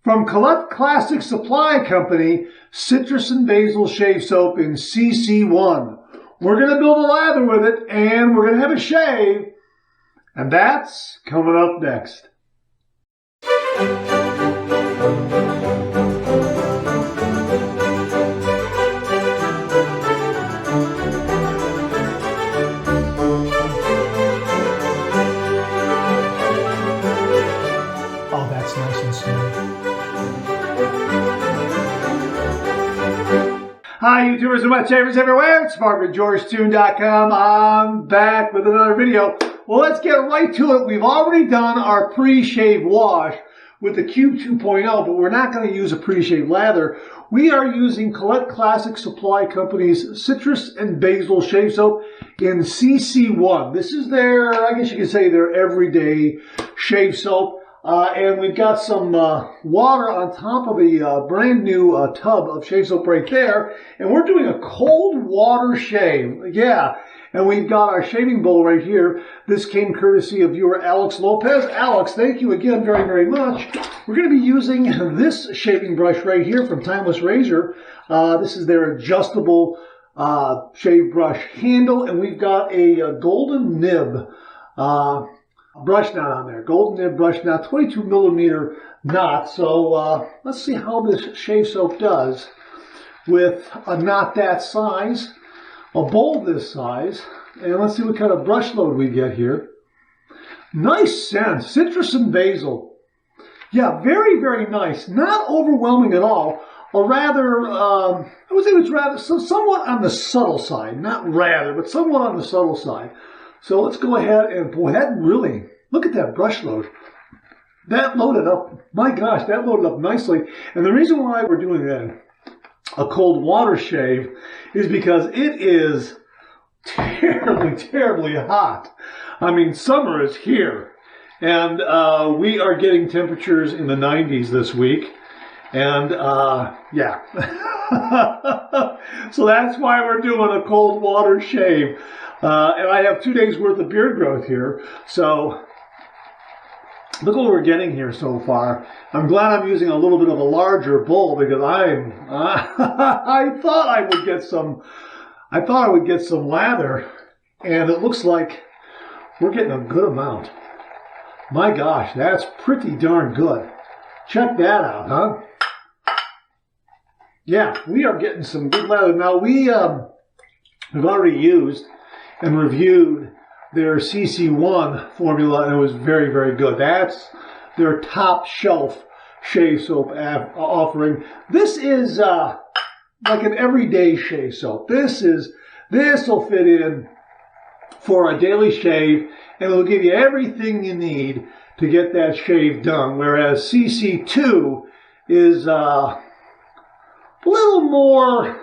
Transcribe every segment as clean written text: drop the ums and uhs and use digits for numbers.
From Collette Classic Supply Company, Citrus and Basil Shave Soap in CC1. We're going to build a lather with it, and we're going to have a shave. And that's coming up next. Oh, that's nice and smooth. Hi, YouTubers and wet shavers everywhere. It's MarvinGeorgeTune.com. I'm back with another video. Well, let's get right to it. We've already done our pre-shave wash with the Cube 2.0, but we're not going to use a pre-shave lather. We are using Collette Classic Supply Company's Citrus and Basil Shave Soap in CC1. This is their, I guess you could say, their everyday shave soap. And we've got some water on top of the brand new tub of shave soap right there. And we're doing a cold water shave. Yeah. And we've got our shaving bowl right here. This came courtesy of viewer Alex Lopez. Alex, thank you again very, very much. We're going to be using this shaving brush right here from Timeless Razor. This is their adjustable shave brush handle. And we've got a golden nib brush knot on there. Golden nib brush knot, 22 millimeter knot. So let's see how this shave soap does with a knot that size, a bowl this size, and let's see what kind of brush load we get here. Nice scent, citrus and basil. Yeah, very, very nice. Not overwhelming at all, or rather, I would say it's rather somewhat on the subtle side. Not rather, but somewhat on the subtle side. So let's go ahead and, boy, that really, look at that brush load. That loaded up, my gosh, that loaded up nicely. And the reason why we're doing that, a cold water shave, is because it is terribly, terribly hot. I mean, summer is here. And we are getting temperatures in the 90s this week. And yeah. So that's why we're doing a cold water shave. And I have 2 days worth of beard growth here. So look what we're getting here so far. I'm glad I'm using a little bit of a larger bowl because I thought I would get some lather, and it looks like we're getting a good amount. My gosh, that's pretty darn good. Check that out, huh? Yeah, we are getting some good lather. Now we've already used and reviewed their CC1 formula, and it was very, very good. That's their top shelf shave soap offering. This is like an everyday shave soap. This will fit in for a daily shave, and it'll give you everything you need to get that shave done. Whereas CC2 is a little more, a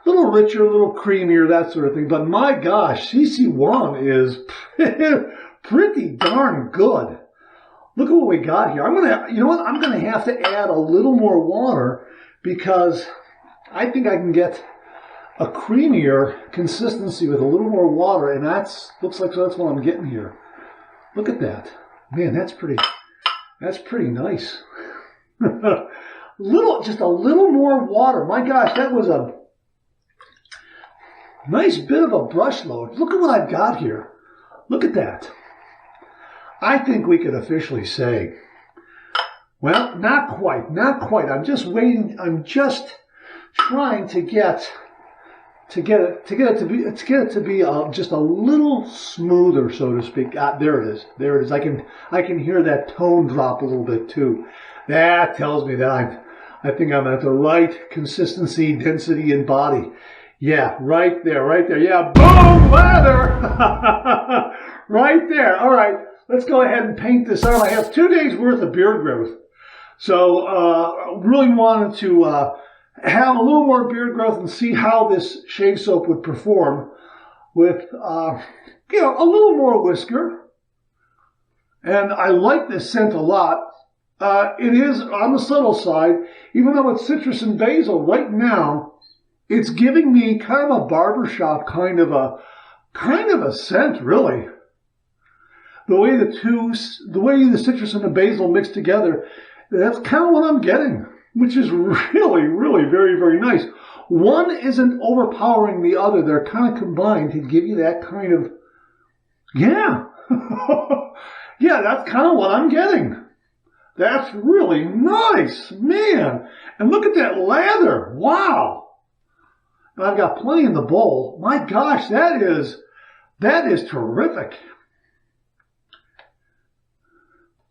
little richer, a little creamier, that sort of thing. But my gosh, CC1 is pretty darn good. Look at what we got here. You know what? I'm gonna have to add a little more water because I think I can get a creamier consistency with a little more water, and looks like that's what I'm getting here. Look at that. Man, that's pretty nice. Just a little more water. My gosh, that was a nice bit of a brush load. Look at what I've got here. Look at that. I think we could officially say, well, not quite. I'm just waiting. I'm just trying to get it to be just a little smoother, so to speak. There it is. There it is. I can hear that tone drop a little bit too. That tells me that I think I'm at the right consistency, density, and body. Yeah, right there. Yeah, boom, lather. Right there. All right, let's go ahead and paint this out. I have 2 days worth of beard growth. So really wanted to have a little more beard growth and see how this shave soap would perform with, a little more whisker. And I like this scent a lot. It is on the subtle side, even though it's citrus and basil. Right now, it's giving me kind of a barbershop kind of a scent, really. The way the citrus and the basil mix together, That's kind of what I'm getting, which is really, really very, very nice. One isn't overpowering the other. They're kind of combined to give you that kind of, yeah. Yeah, that's kind of what I'm getting. That's really nice, man. And look at that lather. Wow. And I've got plenty in the bowl. My gosh, that is terrific.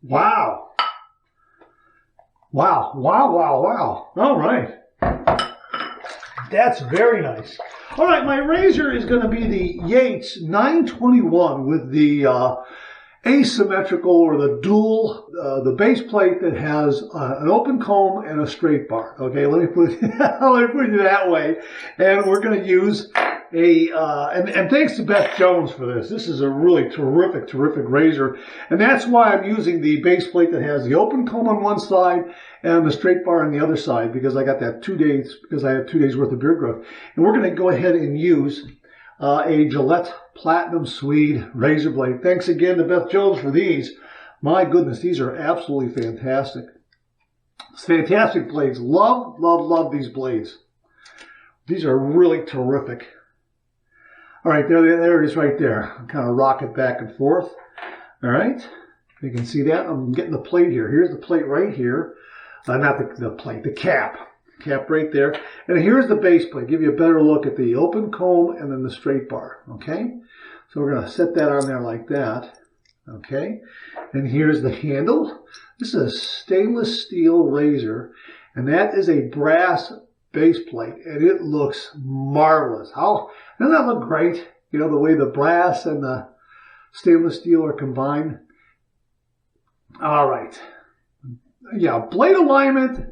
Wow. Wow, wow, wow, wow. All right. That's very nice. All right, my razor is going to be the Yates 921 with the asymmetrical or the dual, the base plate that has an open comb and a straight bar. Okay, let me put it, let me put it that way. And we're going to use and thanks to Beth Jones for this. This is a really terrific, terrific razor. And that's why I'm using the base plate that has the open comb on one side and the straight bar on the other side, because I got that 2 days, because I have 2 days worth of beard growth. And we're going to go ahead and use a Gillette Platinum Swede razor blade. Thanks again to Beth Jones for these. My goodness, these are absolutely fantastic. It's fantastic blades. Love, love, love these blades. These are really terrific. All right, there it is right there. I'll kind of rock it back and forth. All right, you can see that. I'm getting the plate here. Here's the plate right here. Not the plate, the cap. Cap right there. And here's the base plate. Give you a better look at the open comb and then the straight bar. Okay, so we're going to set that on there like that. Okay, and here's the handle. This is a stainless steel razor, and that is a brass base plate, and it looks marvelous. How doesn't that look great? You know, the way the brass and the stainless steel are combined. All right. Yeah, blade alignment,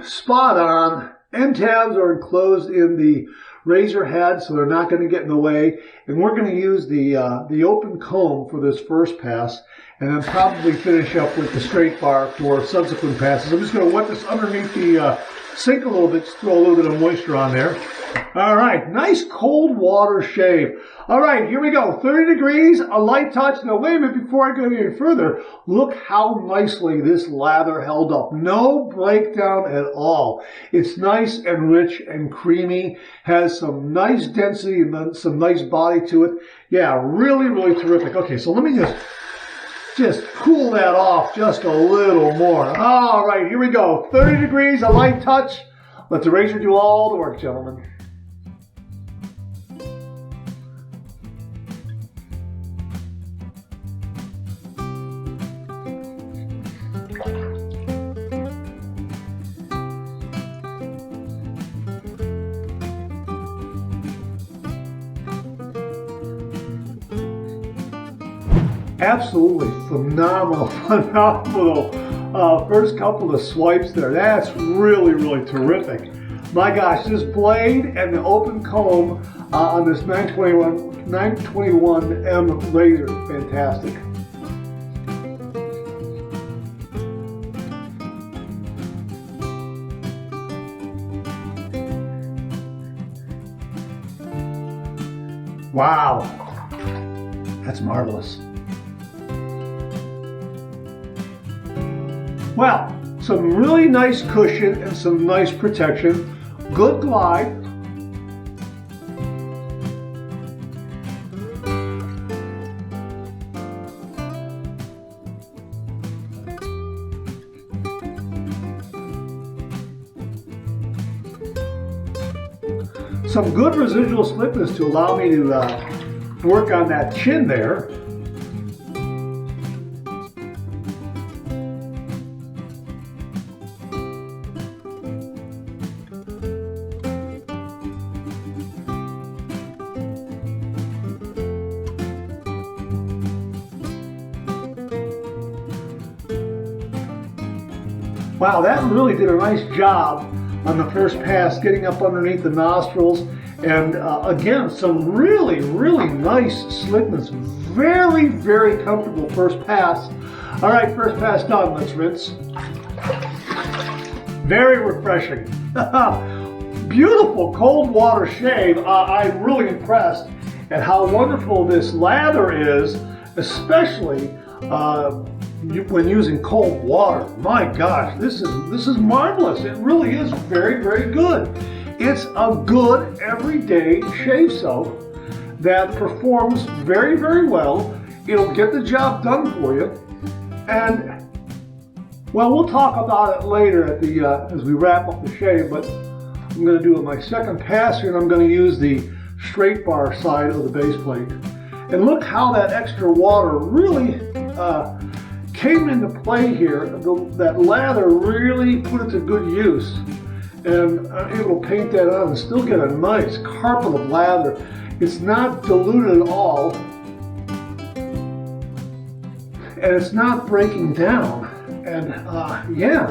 spot on. End tabs are enclosed in the razor head, so they're not going to get in the way. And we're going to use the open comb for this first pass, and then probably finish up with the straight bar for subsequent passes. I'm just going to wet this underneath the sink a little bit, just throw a little bit of moisture on there. All right, nice cold water shave. All right, here we go. 30 degrees, a light touch. Now, wait a minute, before I go any further, look how nicely this lather held up. No breakdown at all. It's nice and rich and creamy, has some nice density and then some nice body to it. Yeah, really, really terrific. Okay, so let me just cool that off just a little more. All right, here we go. 30 degrees, a light touch. Let the razor do all the work, gentlemen. Absolutely phenomenal, phenomenal first couple of swipes there. That's really, really terrific. My gosh, this blade and the open comb on this 921M razor, fantastic. Wow, that's marvelous. Well, some really nice cushion and some nice protection. Good glide. Some good residual slickness to allow me to work on that chin there. Wow, that really did a nice job on the first pass, getting up underneath the nostrils. And again, some really, really nice slickness. Very, very comfortable first pass. All right, first pass done. Let's rinse. Very refreshing. Beautiful cold water shave. I'm really impressed at how wonderful this lather is, especially when using cold water. My gosh, this is marvelous. It really is very, very good. It's a good everyday shave soap that performs very, very well. It'll get the job done for you. And well, we'll talk about it later at the as we wrap up the shave, but I'm going to do it my second pass here, and I'm going to use the straight bar side of the base plate. And look how that extra water really came into play here. That lather really put it to good use. And I'm able to paint that on and still get a nice carpet of lather. It's not diluted at all. And it's not breaking down. And yeah,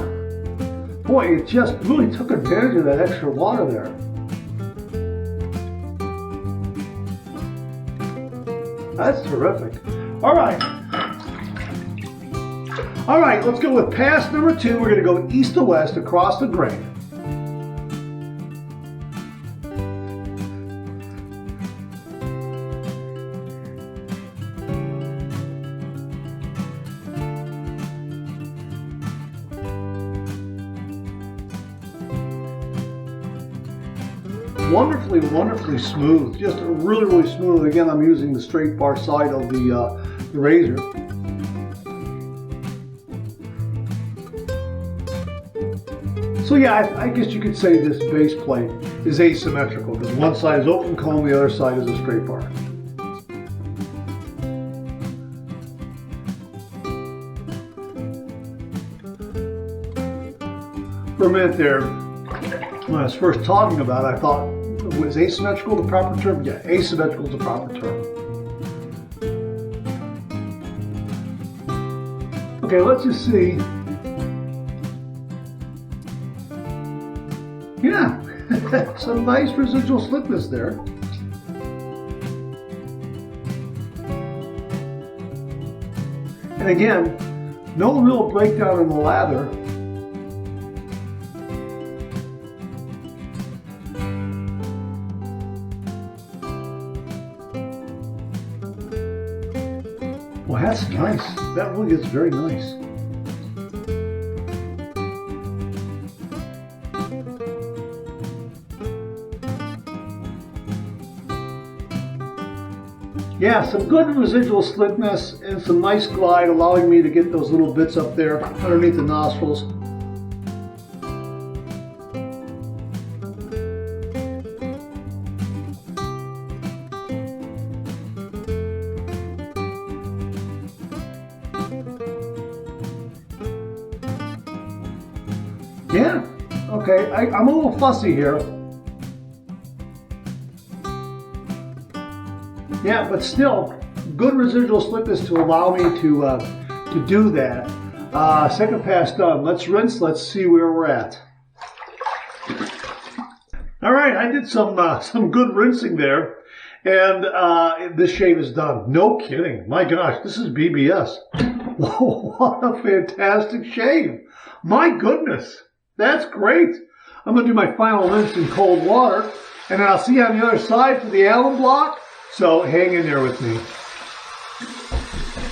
boy, it just really took advantage of that extra water there. That's terrific. All right. All right, let's go with pass number 2. We're going to go east to west across the grain. Wonderfully, wonderfully smooth. Just really, really smooth. Again, I'm using the straight bar side of the razor. So yeah, I guess you could say this base plate is asymmetrical because one side is open comb, the other side is a straight bar. For a minute there, when I was first talking about it, I thought, was asymmetrical the proper term? Yeah, asymmetrical is the proper term. Okay, let's just see. Yeah, some nice residual slickness there. And again, no real breakdown in the lather. Well, that's nice. That really is very nice. Yeah, some good residual slickness and some nice glide, allowing me to get those little bits up there underneath the nostrils. Yeah, okay, I'm a little fussy here. Yeah, but still, good residual slickness to allow me to do that. Second pass done. Let's rinse. Let's see where we're at. All right, I did some good rinsing there, and this shave is done. No kidding. My gosh, this is BBS. What a fantastic shave. My goodness, that's great. I'm going to do my final rinse in cold water, and then I'll see you on the other side for the alum block. So hang in there with me.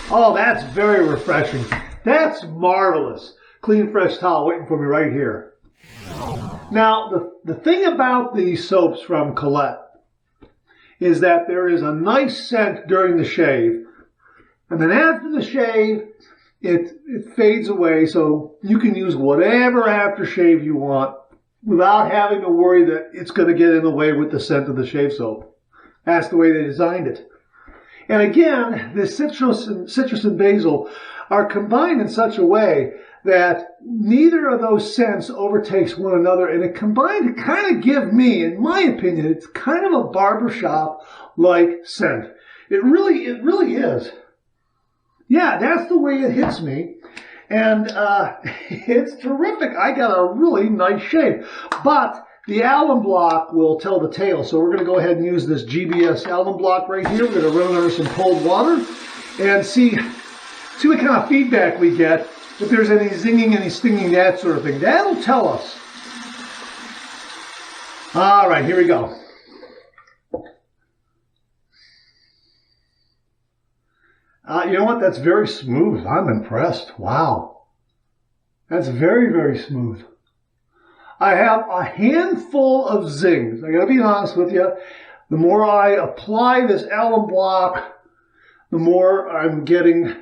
Oh, that's very refreshing. That's marvelous. Clean, fresh towel waiting for me right here. Now, the thing about these soaps from Collette is that there is a nice scent during the shave. And then after the shave, it fades away. So you can use whatever aftershave you want without having to worry that it's going to get in the way with the scent of the shave soap. That's the way they designed it. And again, the citrus and basil are combined in such a way that neither of those scents overtakes one another, and it combined to kind of give me, in my opinion, it's kind of a barbershop-like scent. It really is. Yeah, that's the way it hits me. And it's terrific. I got a really nice shave. But the alum block will tell the tale, so we're going to go ahead and use this GBS alum block right here. We're going to run under some cold water and see what kind of feedback we get, if there's any zinging, any stinging, that sort of thing. That'll tell us. All right, here we go. You know what? That's very smooth. I'm impressed. Wow. That's very, very smooth. I have a handful of zings. I gotta be honest with you. The more I apply this alum block, the more I'm getting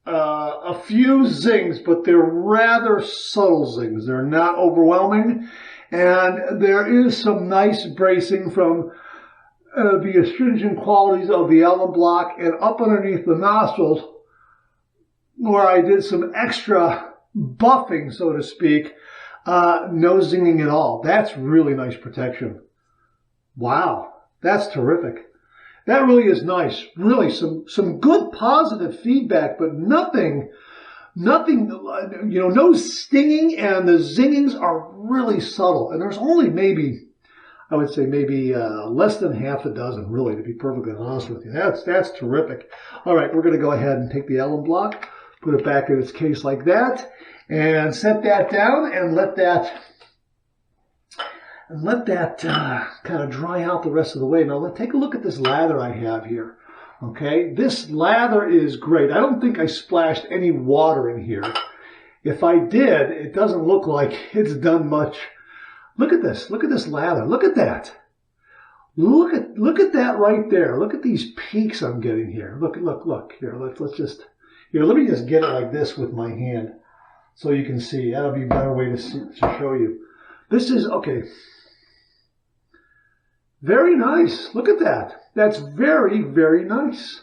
a few zings, but they're rather subtle zings. They're not overwhelming. And there is some nice bracing from the astringent qualities of the alum block, and up underneath the nostrils, where I did some extra buffing, so to speak, no zinging at all. That's really nice protection. Wow, that's terrific. That really is nice. Really, some good positive feedback, but nothing, no stinging, and the zingings are really subtle. And there's only maybe, I would say maybe less than half a dozen, really, to be perfectly honest with you. That's terrific. All right, we're going to go ahead and take the alum block, put it back in its case like that, and set that down and let that kind of dry out the rest of the way. Now, let's take a look at this lather I have here. Okay, this lather is great. I don't think I splashed any water in here. If I did, it doesn't look like it's done much. Look at this. Look at this lather. Look at that. Look at that right there. Look at these peaks I'm getting here. Look. Here, let me just get it like this with my hand so you can see. That'll be a better way to show you. This is, okay. Very nice. Look at that. That's very, very nice.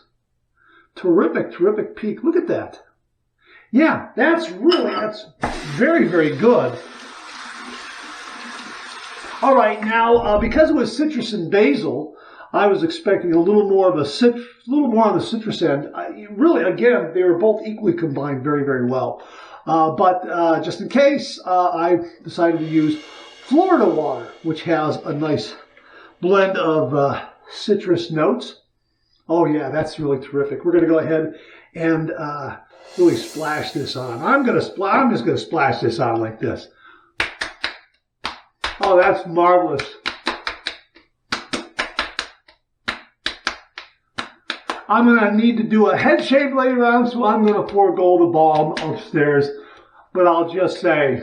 Terrific, terrific peak. Look at that. Yeah, that's very, very good. All right, now because it was citrus and basil, I was expecting a little more on the citrus end. Really, again, they were both equally combined very, very well. But just in case, I decided to use Florida water, which has a nice blend of citrus notes. Oh yeah, that's really terrific. We're going to go ahead and really splash this on. I'm just going to splash this on like this. Oh, that's marvelous. I'm going to need to do a head shave later on, so I'm going to forego the balm upstairs. But I'll just say,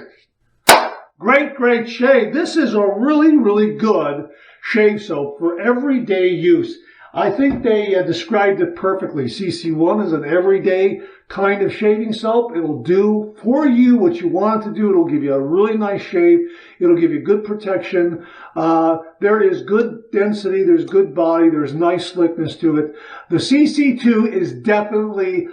great, great shave. This is a really, really good shave soap for everyday use. I think they described it perfectly. CC1 is an everyday kind of shaving soap. It'll do for you what you want it to do. It'll give you a really nice shave. It'll give you good protection. There is good density. There's good body. There's nice slickness to it. The CC2 is definitely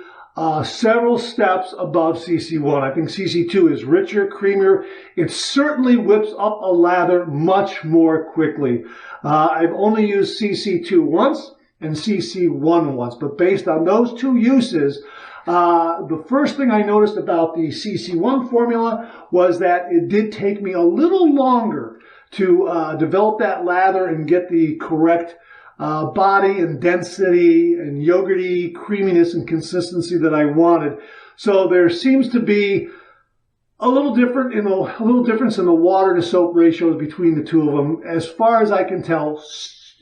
several steps above CC1. I think CC2 is richer, creamier. It certainly whips up a lather much more quickly. I've only used CC2 once and CC1 once, but based on those two uses, the first thing I noticed about the CC1 formula was that it did take me a little longer to develop that lather and get the correct body and density and yogurty creaminess and consistency that I wanted. So there seems to be a little difference in the water to soap ratios between the two of them, as far as I can tell.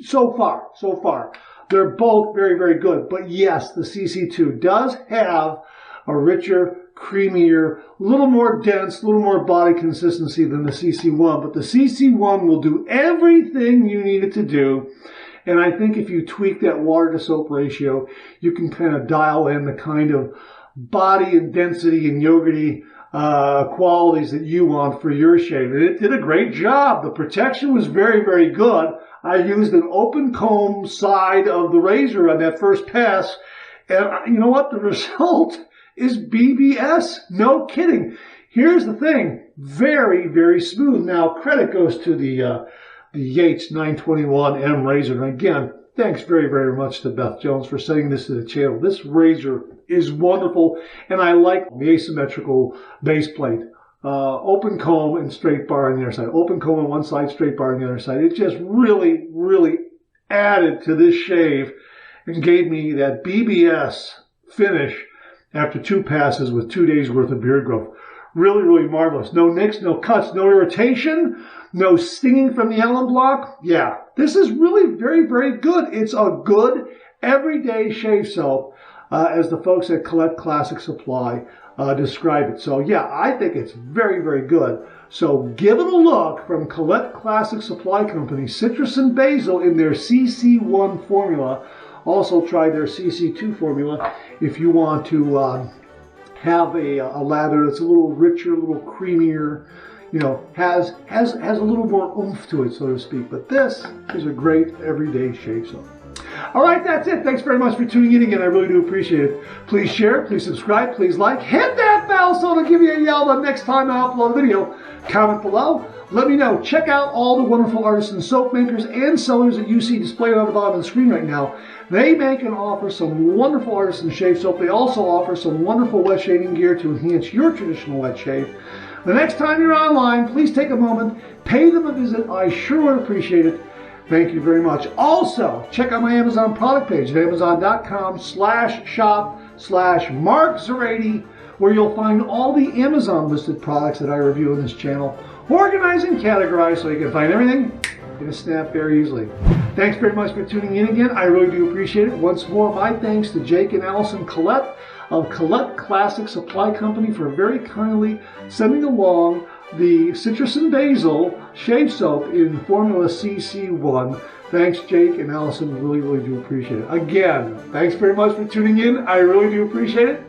So far, they're both very, very good. But yes, the CC2 does have a richer, creamier, a little more dense, a little more body consistency than the CC1. But the CC1 will do everything you need it to do. And I think if you tweak that water to soap ratio, you can kind of dial in the kind of body and density and yogurty qualities that you want for your shave. And it did a great job. The protection was very, very good. I used an open comb side of the razor on that first pass. And you know what? The result is BBS. No kidding. Here's the thing. Very, very smooth. Now, credit goes to the Yates 921M razor. And again, thanks very, very much to Beth Jones for sending this to the channel. This razor is wonderful, and I like the asymmetrical base plate. Open comb and straight bar on the other side. Open comb on one side, straight bar on the other side. It just really, really added to this shave and gave me that BBS finish after 2 passes with 2 days worth of beard growth. Really, really marvelous. No nicks, no cuts, no irritation, no stinging from the alum block. Yeah, this is really very, very good. It's a good everyday shave soap. as the folks at Collette Classic Supply describe it. So yeah, I think it's very, very good. So give it a look from Collette Classic Supply Company, citrus and basil in their CC1 formula. Also try their CC2 formula if you want to have a lather that's a little richer, a little creamier, you know, has a little more oomph to it, so to speak. But this is a great everyday shave soap. All right, that's it. Thanks very much for tuning in again. I really do appreciate it. Please share, please subscribe, please like, hit that bell so it'll give you a yell the next time I upload a video. Comment below. Let me know. Check out all the wonderful artisan soap makers and sellers that you see displayed on the bottom of the screen right now. They make and offer some wonderful artisan shave soap. They also offer some wonderful wet shaving gear to enhance your traditional wet shave. The next time you're online, please take a moment, pay them a visit. I sure would appreciate it. Thank you very much. Also, check out my Amazon product page at amazon.com/shop/MarkZeraidy, where you'll find all the Amazon listed products that I review in this channel, organized and categorized so you can find everything in a snap very easily. Thanks very much for tuning in again. I really do appreciate it. Once more, my thanks to Jake and Allison Collette of Collette Classic Supply Company for very kindly sending along the citrus and basil shave soap in formula CC1. Thanks, Jake and Allison. Really, really do appreciate it. Again, thanks very much for tuning in. I really do appreciate it.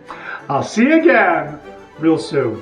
I'll see you again real soon.